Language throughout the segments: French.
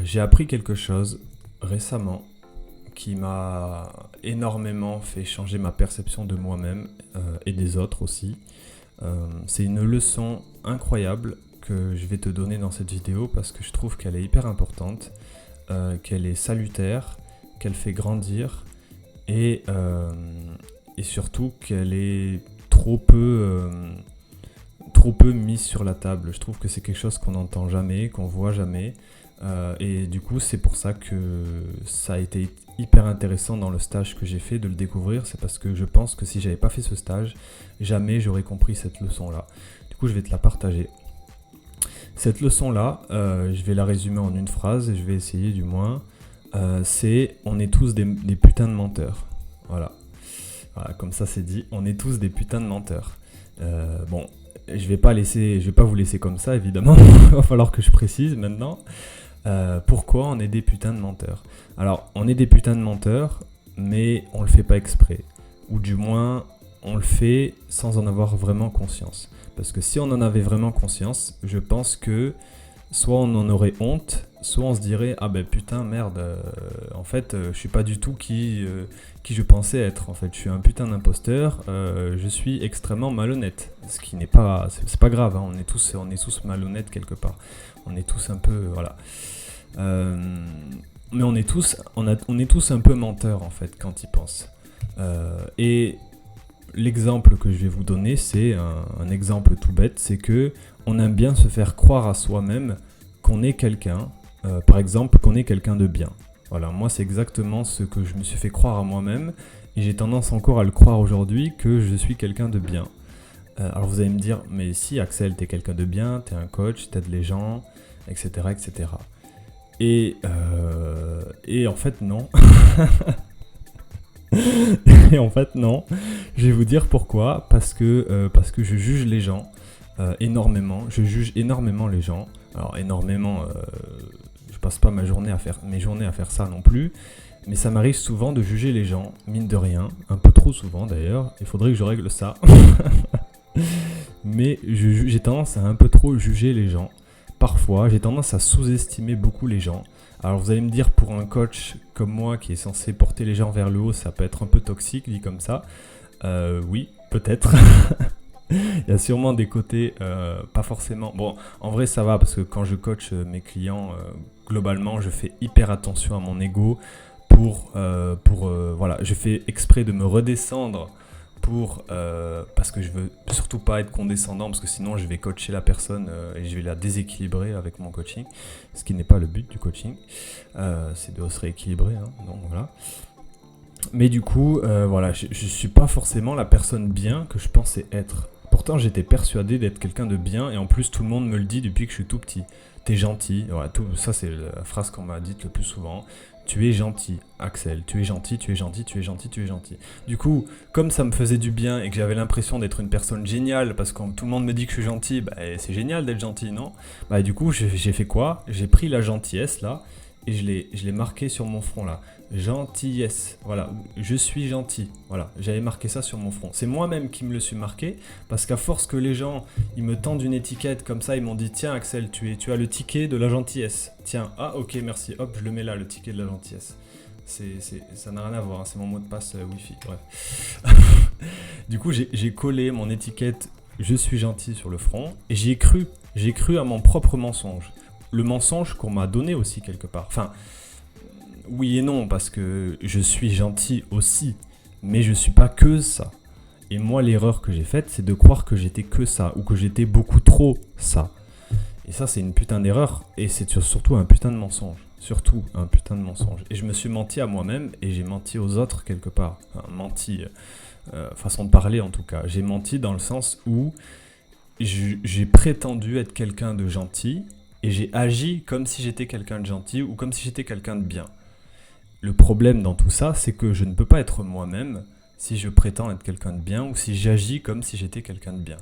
J'ai appris quelque chose récemment qui m'a énormément fait changer ma perception de moi-même et des autres aussi. C'est une leçon incroyable que je vais te donner dans cette vidéo parce que je trouve qu'elle est hyper importante, qu'elle est salutaire, qu'elle fait grandir et, euh, et surtout qu'elle est trop peu mise sur la table. Je trouve que c'est quelque chose qu'on n'entend jamais, qu'on voit jamais. Et du coup, c'est pour ça que ça a été hyper intéressant dans le stage que j'ai fait de le découvrir. C'est parce que je pense que si j'avais pas fait ce stage, jamais j'aurais compris cette leçon-là. Du coup, je vais te la partager. Cette leçon-là, je vais la résumer en une phrase et je vais essayer du moins. C'est on est tous des putains de menteurs. Voilà. Voilà, comme ça c'est dit. On est tous des putains de menteurs. Bon, je vais pas vous laisser comme ça évidemment. Il va falloir que je précise maintenant. Pourquoi on est des putains de menteurs. Alors, on est des putains de menteurs, mais on le fait pas exprès. Ou du moins, on le fait sans en avoir vraiment conscience. Parce que si on en avait vraiment conscience, je pense que soit on en aurait honte, soit on se dirait ah ben putain merde, en fait je suis pas du tout qui je pensais être. En fait, je suis un putain d'imposteur, je suis extrêmement malhonnête. Ce qui n'est pas, c'est pas grave, hein, on est tous malhonnêtes quelque part. On est tous un peu, voilà. Mais on est tous un peu menteurs en fait quand ils pensent. Et l'exemple que je vais vous donner, c'est un exemple tout bête, c'est que on aime bien se faire croire à soi-même qu'on est quelqu'un, par exemple qu'on est quelqu'un de bien. Voilà, moi c'est exactement ce que je me suis fait croire à moi-même, et j'ai tendance encore à le croire aujourd'hui que je suis quelqu'un de bien. Alors vous allez me dire, mais si Axel, t'es quelqu'un de bien, t'es un coach, t'aides les gens, etc. etc. Et en fait non. Et en fait non. Je vais vous dire pourquoi. Parce que je juge les gens énormément. Je juge énormément les gens. Alors énormément, je passe pas mes journées à faire ça non plus. Mais ça m'arrive souvent de juger les gens, mine de rien. Un peu trop souvent d'ailleurs. Il faudrait que je règle ça. Mais j'ai tendance à un peu trop juger les gens. Parfois, j'ai tendance à sous-estimer beaucoup les gens. Alors vous allez me dire, pour un coach comme moi qui est censé porter les gens vers le haut, ça peut être un peu toxique dit comme ça. Oui, peut-être. Il y a sûrement des côtés pas forcément... Bon, en vrai ça va parce que quand je coach mes clients, globalement je fais hyper attention à mon ego voilà, je fais exprès de me redescendre parce que je veux surtout pas être condescendant, parce que sinon je vais coacher la personne et je vais la déséquilibrer avec mon coaching, ce qui n'est pas le but du coaching, c'est de se rééquilibrer, hein, donc voilà. Mais du coup, voilà, je suis pas forcément la personne bien que je pensais être. Pourtant j'étais persuadé d'être quelqu'un de bien, et en plus tout le monde me le dit depuis que je suis tout petit. T'es gentil, voilà, tout ça c'est la phrase qu'on m'a dite le plus souvent. Tu es gentil, Axel, tu es gentil, tu es gentil, tu es gentil, tu es gentil. Du coup, comme ça me faisait du bien et que j'avais l'impression d'être une personne géniale, parce que quand tout le monde me dit que je suis gentil, bah, c'est génial d'être gentil, non? Bah du coup, j'ai fait quoi? J'ai pris la gentillesse là, et je l'ai marqué sur mon front là. Gentillesse, voilà, je suis gentil, voilà, j'avais marqué ça sur mon front. C'est moi-même qui me le suis marqué, parce qu'à force que les gens, ils me tendent une étiquette comme ça, ils m'ont dit, tiens Axel, tu as le ticket de la gentillesse. Tiens, ah ok, merci, hop, je le mets là, le ticket de la gentillesse. Ça n'a rien à voir, hein, c'est mon mot de passe Wi-Fi, bref. Du coup, j'ai collé mon étiquette je suis gentil sur le front, et j'ai cru à mon propre mensonge. Le mensonge qu'on m'a donné aussi quelque part. Enfin, oui et non, parce que je suis gentil aussi, mais je suis pas que ça. Et moi, l'erreur que j'ai faite, c'est de croire que j'étais que ça, ou que j'étais beaucoup trop ça. Et ça, c'est une putain d'erreur, et c'est surtout un putain de mensonge. Surtout un putain de mensonge. Et je me suis menti à moi-même, et j'ai menti aux autres quelque part. Enfin, menti, façon de parler en tout cas. J'ai menti dans le sens où j'ai prétendu être quelqu'un de gentil, et j'ai agi comme si j'étais quelqu'un de gentil, ou comme si j'étais quelqu'un de bien. Le problème dans tout ça, c'est que je ne peux pas être moi-même si je prétends être quelqu'un de bien ou si j'agis comme si j'étais quelqu'un de bien.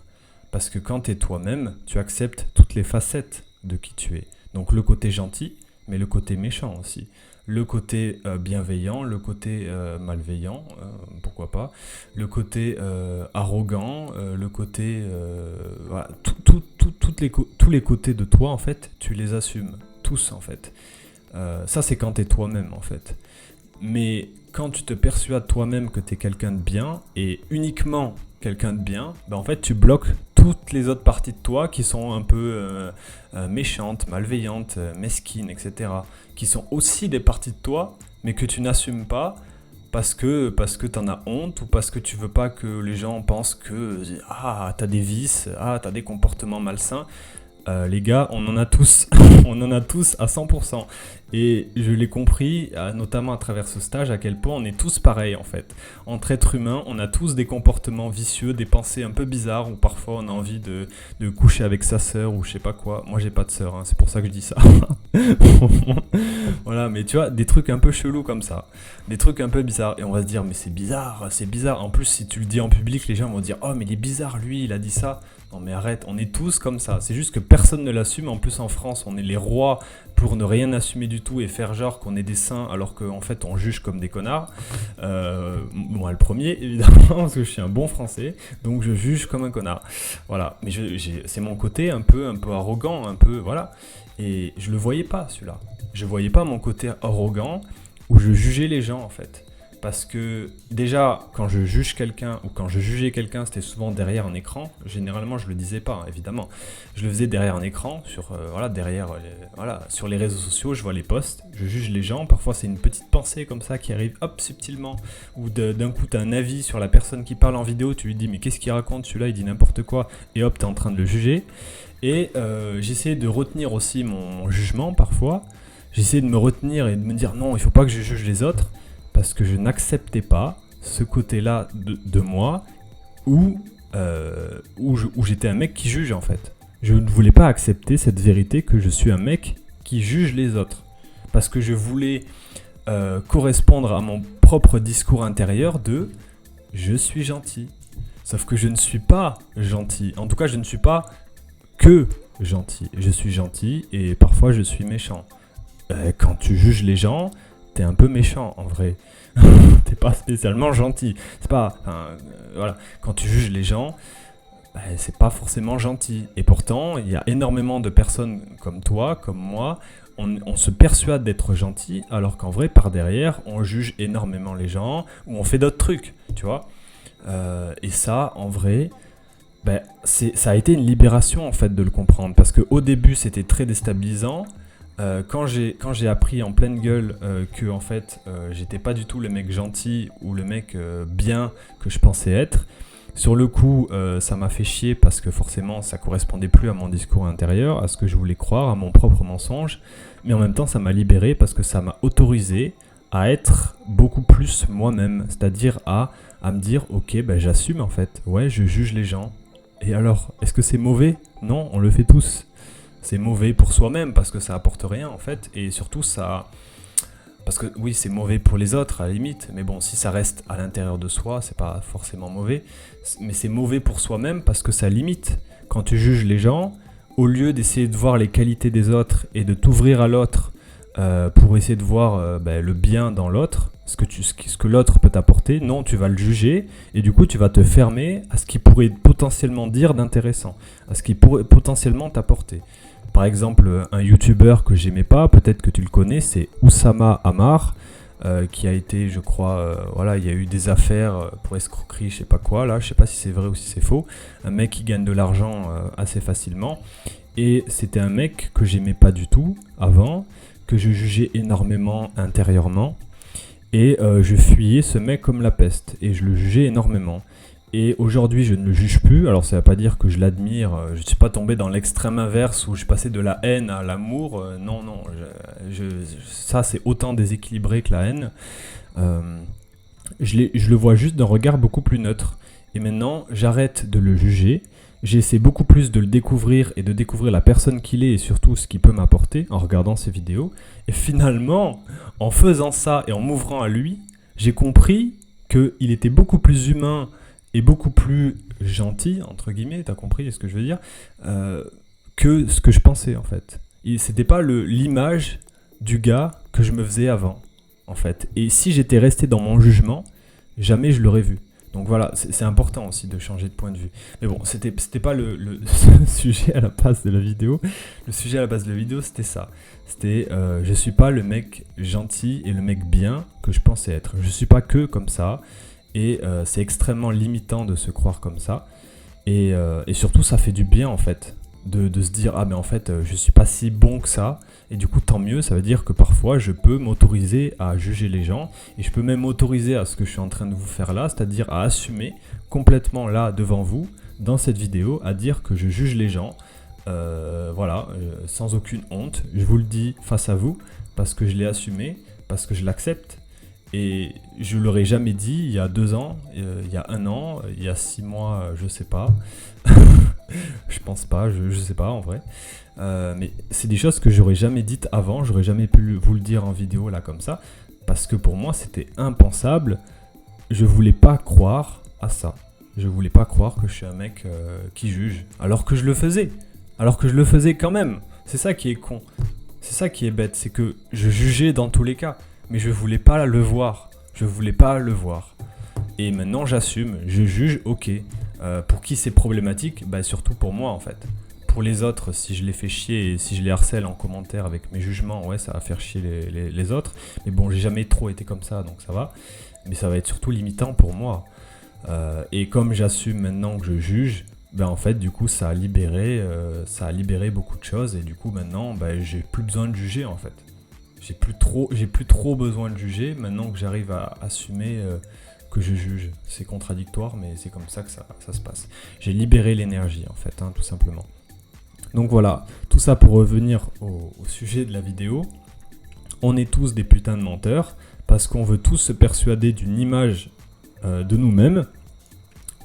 Parce que quand tu es toi-même, tu acceptes toutes les facettes de qui tu es. Donc le côté gentil, mais le côté méchant aussi. Le côté bienveillant, le côté malveillant, pourquoi pas. Le côté arrogant, le côté... voilà, tous les côtés de toi, en fait, tu les assumes. Tous, en fait. Ça, c'est quand t'es toi-même, en fait. Mais quand tu te persuades toi-même que t'es quelqu'un de bien, et uniquement quelqu'un de bien, ben en fait, tu bloques toutes les autres parties de toi qui sont un peu méchantes, malveillantes, mesquines, etc. Qui sont aussi des parties de toi, mais que tu n'assumes pas parce que t'en as honte ou parce que tu veux pas que les gens pensent que t'as des vices, t'as des comportements malsains. Les gars, on en a tous, on en a tous à 100%. Et je l'ai compris, notamment à travers ce stage, à quel point on est tous pareils en fait. Entre êtres humains, on a tous des comportements vicieux, des pensées un peu bizarres, où parfois on a envie de coucher avec sa sœur ou je sais pas quoi. Moi j'ai pas de sœur, hein, c'est pour ça que je dis ça. Voilà, mais tu vois, des trucs un peu chelous comme ça. Des trucs un peu bizarres. Et on va se dire, mais c'est bizarre, c'est bizarre. En plus, si tu le dis en public, les gens vont dire, oh mais il est bizarre lui, il a dit ça. Non mais arrête, on est tous comme ça. C'est juste que personne ne l'assume. En plus en France, on est les rois pour ne rien assumer du tout et faire genre qu'on est des saints alors qu'en fait on juge comme des connards. Moi le premier évidemment parce que je suis un bon français, donc je juge comme un connard. Voilà, mais c'est mon côté un peu arrogant, un peu voilà. Et je le voyais pas celui-là. Je voyais pas mon côté arrogant où je jugeais les gens en fait. Parce que déjà, quand je juge quelqu'un ou quand je jugeais quelqu'un, c'était souvent derrière un écran. Généralement, je le disais pas, évidemment. Je le faisais derrière un écran, sur les réseaux sociaux, je vois les posts, je juge les gens. Parfois, c'est une petite pensée comme ça qui arrive, hop, subtilement. Ou d'un coup, tu as un avis sur la personne qui parle en vidéo, tu lui dis, mais qu'est-ce qu'il raconte celui-là, il dit n'importe quoi. Et hop, tu es en train de le juger. Et j'essayais de retenir aussi mon jugement parfois. J'essayais de me retenir et de me dire, non, il faut pas que je juge les autres. Parce que je n'acceptais pas ce côté-là de moi où j'étais un mec qui juge en fait. Je ne voulais pas accepter cette vérité que je suis un mec qui juge les autres. Parce que je voulais correspondre à mon propre discours intérieur de « je suis gentil ». Sauf que je ne suis pas gentil. En tout cas, je ne suis pas que gentil. Je suis gentil et parfois je suis méchant. Quand tu juges les gens, t'es un peu méchant en vrai. T'es pas spécialement gentil. C'est pas. Voilà. Quand tu juges les gens, c'est pas forcément gentil. Et pourtant, il y a énormément de personnes comme toi, comme moi. On se persuade d'être gentil, alors qu'en vrai, par derrière, on juge énormément les gens ou on fait d'autres trucs, tu vois. Et ça, en vrai, ça a été une libération en fait de le comprendre. Parce qu'au début, c'était très déstabilisant. Quand j'ai appris en pleine gueule que en fait j'étais pas du tout le mec gentil ou le mec bien que je pensais être, sur le coup ça m'a fait chier parce que forcément ça correspondait plus à mon discours intérieur, à ce que je voulais croire, à mon propre mensonge, mais en même temps ça m'a libéré parce que ça m'a autorisé à être beaucoup plus moi-même, c'est-à-dire à me dire ok j'assume en fait, ouais je juge les gens, et alors est-ce que c'est mauvais ? Non, on le fait tous. C'est mauvais pour soi-même parce que ça apporte rien en fait, et surtout ça, parce que oui c'est mauvais pour les autres à la limite, mais bon si ça reste à l'intérieur de soi c'est pas forcément mauvais, mais c'est mauvais pour soi-même parce que ça limite. Quand tu juges les gens, au lieu d'essayer de voir les qualités des autres et de t'ouvrir à l'autre pour essayer de voir le bien dans l'autre, ce que l'autre peut t'apporter, non, tu vas le juger et du coup tu vas te fermer à ce qu'il pourrait potentiellement dire d'intéressant, à ce qu'il pourrait potentiellement t'apporter. Par exemple, un youtubeur que j'aimais pas, peut-être que tu le connais, c'est Oussama Ammar, qui a été, je crois, il y a eu des affaires pour escroquerie, je sais pas quoi, là, je sais pas si c'est vrai ou si c'est faux. Un mec qui gagne de l'argent assez facilement. Et c'était un mec que j'aimais pas du tout avant, que je jugeais énormément intérieurement. Et je fuyais ce mec comme la peste, et je le jugeais énormément. Et aujourd'hui, je ne le juge plus. Alors, ça ne veut pas dire que je l'admire. Je ne suis pas tombé dans l'extrême inverse où je passais de la haine à l'amour. Non. Ça, c'est autant déséquilibré que la haine. Je le vois juste d'un regard beaucoup plus neutre. Et maintenant, j'arrête de le juger. J'essaie beaucoup plus de le découvrir et de découvrir la personne qu'il est et surtout ce qu'il peut m'apporter en regardant ses vidéos. Et finalement, en faisant ça et en m'ouvrant à lui, j'ai compris qu'il était beaucoup plus humain et beaucoup plus gentil, entre guillemets, t'as compris ce que je veux dire, que ce que je pensais en fait. C'était pas l'image du gars que je me faisais avant, en fait. Et si j'étais resté dans mon jugement, jamais je l'aurais vu. Donc voilà, c'est important aussi de changer de point de vue. Mais bon, c'était pas le sujet à la base de la vidéo. Le sujet à la base de la vidéo, c'était ça. C'était je suis pas le mec gentil et le mec bien que je pensais être. Je suis pas que comme ça. Et c'est extrêmement limitant de se croire comme ça. Et surtout, ça fait du bien en fait. De se dire, ah mais en fait, je suis pas si bon que ça. Et du coup, tant mieux, ça veut dire que parfois, je peux m'autoriser à juger les gens. Et je peux même m'autoriser à ce que je suis en train de vous faire là, c'est-à-dire à assumer complètement là, devant vous, dans cette vidéo, à dire que je juge les gens. Sans aucune honte. Je vous le dis face à vous, parce que je l'ai assumé, parce que je l'accepte. Et je l'aurais jamais dit il y a 2 ans, il y a 1 an, il y a 6 mois, je sais pas. Je pense pas, je sais pas en vrai. Mais c'est des choses que j'aurais jamais dites avant, j'aurais jamais pu vous le dire en vidéo là comme ça, parce que pour moi c'était impensable. Je voulais pas croire à ça. Je voulais pas croire que je suis un mec qui juge, alors que je le faisais. Alors que je le faisais quand même. C'est ça qui est con. C'est ça qui est bête, c'est que je jugeais dans tous les cas. Mais je voulais pas le voir. Je voulais pas le voir. Et maintenant j'assume, je juge, ok. Pour qui c'est problématique? Bah surtout pour moi en fait. Pour les autres, si je les fais chier et si je les harcèle en commentaire avec mes jugements, ouais, ça va faire chier les autres. Mais bon, j'ai jamais trop été comme ça, donc ça va. Mais ça va être surtout limitant pour moi. Et comme j'assume maintenant que je juge, ben en fait, du coup, ça a libéré beaucoup de choses. Et du coup, maintenant, ben, j'ai plus besoin de juger en fait. J'ai plus trop besoin de juger maintenant que j'arrive à assumer que je juge. C'est contradictoire, mais c'est comme ça que ça se passe. J'ai libéré l'énergie en fait, tout simplement. Donc voilà, tout ça pour revenir au sujet de la vidéo. On est tous des putains de menteurs parce qu'on veut tous se persuader d'une image de nous-mêmes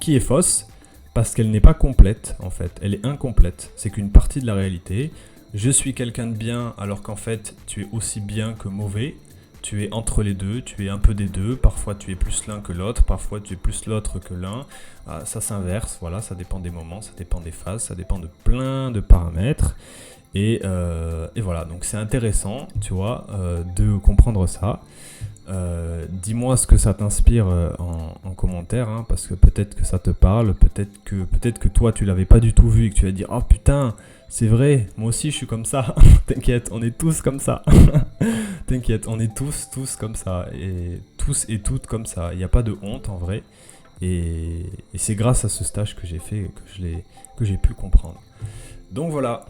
qui est fausse parce qu'elle n'est pas complète en fait. Elle est incomplète. C'est qu'une partie de la réalité. Je suis quelqu'un de bien alors qu'en fait tu es aussi bien que mauvais. Tu es entre les deux, tu es un peu des deux, parfois tu es plus l'un que l'autre, parfois tu es plus l'autre que l'un, ça s'inverse, voilà, ça dépend des moments, ça dépend des phases, ça dépend de plein de paramètres, et voilà, donc c'est intéressant, tu vois, de comprendre ça. Dis-moi ce que ça t'inspire en commentaire, parce que peut-être que ça te parle, peut-être que toi tu l'avais pas du tout vu et que tu vas dire oh putain c'est vrai, moi aussi je suis comme ça. T'inquiète, on est tous comme ça. T'inquiète, on est tous comme ça et tous et toutes comme ça. Il n'y a pas de honte en vrai et c'est grâce à ce stage que j'ai fait que j'ai pu comprendre. Donc voilà.